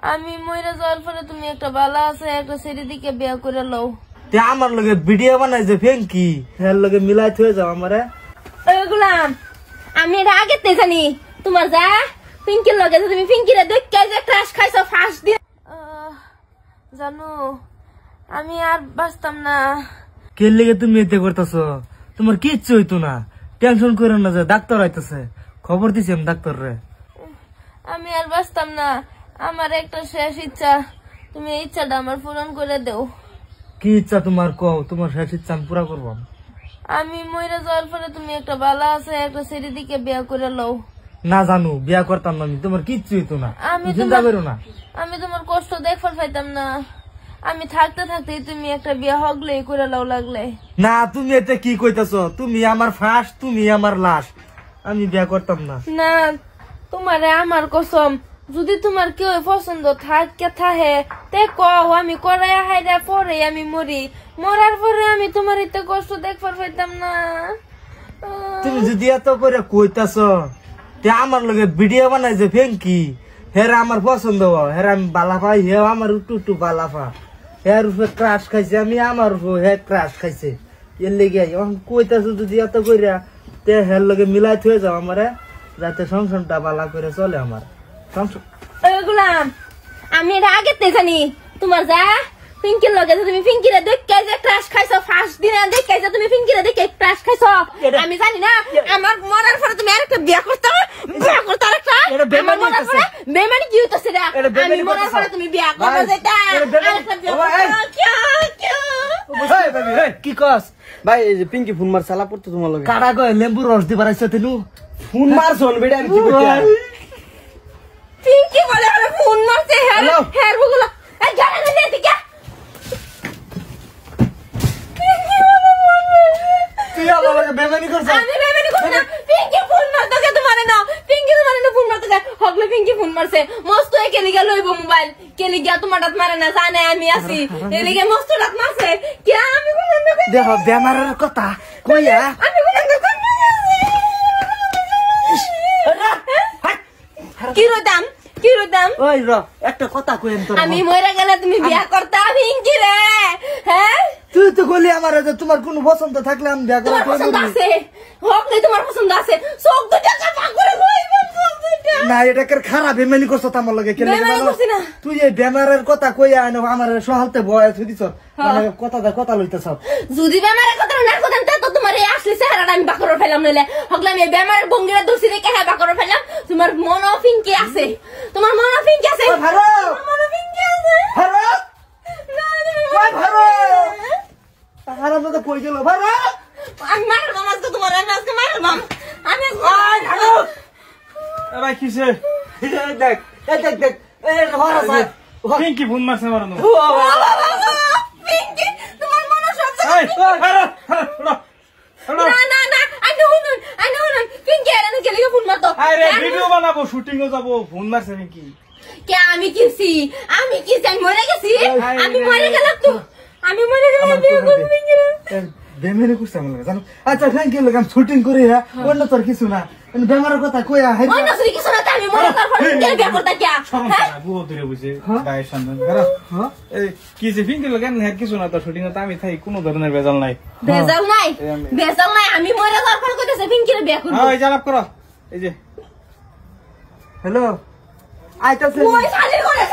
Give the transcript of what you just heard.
আমি মইরা যাওয়ার পরে তুমি একটা বালা আছে একটা ছেড়ে দিকে বিয়া করে লও। তে আমার লগে ভিডিও বানাইছে ফেঙ্কি হের লগে মিলাই থয়ে যাও আমারে। ওই গুলাম আমি এটা আগে তে জানি তোমার যা পিঙ্কির লগে তুমি পিঙ্কিরে দেখে যে ক্রাশ খাইছো ফার্স্ট দিন জানো আমি আর বাঁচতাম না। কে লেগে তুমি এতে করতেছো? তোমার কিচ্ছু হইতো না, টেনশন করো না, যে ডাক্তার আইতেছে, খবর দিছি আমি ডাক্তার রে। আমি আর বাঁচতাম না, আমার একটা শেষ ইচ্ছা, তুমি এই ইচ্ছাটা আমার পূরণ করে দেও। কি ইচ্ছা তোমার কও, তোমার শেষ ইচ্ছা আমি পুরা করবো। আমি মইরা যাওয়ার পরে তুমি একটা বালা আছে একটা ছেড়ে দিকে বিয়া করে লও। না জানু বিয়া করতাম না আমি, তোমার কিচ্ছু হইতো না, চিন্তা করো না। আমি তোমার কষ্ট দেখবার পাইতাম না, আমি থাকতে থাকতে তুমি একটা বিয়া হগলে করে লও লাগলে। না তুমি এতে কি কইতাছো? তুমি আমার ফাঁস, তুমি আমার লাশ, আমি বিয়া করতাম না। না তোমারে আমার কসম, যদি তোমার কেউ পছন্দ থাকে তে কও, আমি করাই হাইরা পরে আমি মরি, মরার পরে আমি তোমার এতে কষ্ট দেখবার পাইতাম না। তুমি যদি এত করে কইতাছো তে আমার লগে ভিডিও বানাইছে ফেঙ্কি হেরা আমার পছন্দ, হেরা আমি বালা পাই, হে আমার একটু বালা পা, হের উপরে ক্রাশ খাইছে, আমি আমার উপর হে ক্রাশ খাইছে, এর লেগে কইতাছো যদি এত কইরা তে হের লগে মিলাই থয়ে যাও আমারে, যাতে সংসারটা বালা করে চলে আমার সংসার। গুলাম আমি এটা আগে তে জানি তোমার যা পিঙ্কির লগে তুমি পিঙ্কিরে দেখে যে ক্রাশ খাইছো ফার্স্ট দিনে দেখে যে তুমি পিঙ্কিরে দেখে ক্রাশ খাইছো, আমি জানি না আমার মরার পরে তুমি আরেকটা বিয়া করতে আরেকটা মরার পরে বেমানি কি হইতাছে রে, আমি মরার পরে তুমি বিয়া করবে যেটা আরেকটা বিয়া কি কস ভাই? এই যে পিঙ্কি ফোন মার চালা পড়তো তোমার লগে, কারা কয় লেম্বু রস দিবার আইছো তেনু? ফোন মার শোন বেটা, আমি কি করতে পিঙ্কি বলে আরে ফোন মারছে হের বগুলা এই গানা না দিকে তুই আমার লগে বেমানি করছ? আমি বেমানি করছি না, পিঙ্কি ফোন মারতেছে তোমারে না, পিঙ্কি তোমারে না ফোন মারতেছে, হগলে পিঙ্কি ফোন মারছে, মস্ত একে লিগা লইব মোবাইল, কে লিগা তোমার রাত মারে না জানে আমি আছি, এ লিগা মস্ত রাত মারছে, কে আমি কোন না দেখো বেমারের কথা কইয়া আমি কোন না কি রইতাম ওই র একটা কথা কইেন তোর, আমি মরে গেলে তুমি বিয়া করতা পিঙ্কি রে? হ্যাঁ তুই তো বলি আমার যে তোমার কোন পছন্দ থাকলে আমি বিয়া তোমার পছন্দ করব। আছে হগলে তোমার পছন্দ আছে, সব তো টাকা পাক করে লইব সব দুইটা না এটা কেন খারাপ বেমানি করছ আমার লগে? কেন বেমানি করছি না। তুই এই বেমারের কথা কইয়া আনো আমার সহালতে বয় থই দিছ, মানে কথা লইতেছ। যদি বেমারের কথা না কথা তো তোমার এই আসলে চেহারাটা আমি বাকর ফেলাম নইলে হগলে আমি বেমারের বঙ্গিরা দর্শি দেখে হ্যাঁ বাকর ফেলাম। তোমার মনো পিঙ্কি আছে, তোমার মনো পিঙ্কি আছে, ভালো মনো পিঙ্কি আছে ভালো না ওই ভালো আরাম তো কই গেল ভালো। আমি মার মামা তো তোমার আমি আজকে মার মাম আমি ওই ভালো এ ভাই কিসে দেখ দেখ দেখ এই ঘরে ভাই পিঙ্কি ফোন মারছে আমার না। পিঙ্কি তোমার মনো সব এই না না না আই নো পিঙ্কি এর না কেলিকে ফোন মারতো। আরে ভিডিও বানাবো, শুটিং এ যাবো, ফোন মারছে পিঙ্কি। কে আমি কিছি আমি মরে গেছি, আমি মরে গেলাম তো, আমি মরে গেলাম বিয়ে করব পিঙ্কি রে। বেমানি করছ আমার লগে জানো? আচ্ছা থ্যাংক ইউ লাগাম শুটিং করি, হ্যাঁ অন্য তোর কিছু না, বেমারের কথা কইয়া হাই ওই না সরি কিছু না, আমি মরে যাওয়ার পর পিঙ্কি বিয়ে করতে কে হ্যাঁ বুয়ো দূরে বসে গায়ের সামনে বেরো। এই কি যে পিঙ্কি লাগেন হ্যাঁ কিছু না, তো শুটিং এ তো আমি থাকি, কোনো ধরনের ভেজাল নাই। বেজাল নাই আমি মরে যাওয়ার পর কইতেছে পিঙ্কি রে বিয়ে করব। এই জালাপ করো, এই যে হ্যালো আইতাছে ওই শালি করে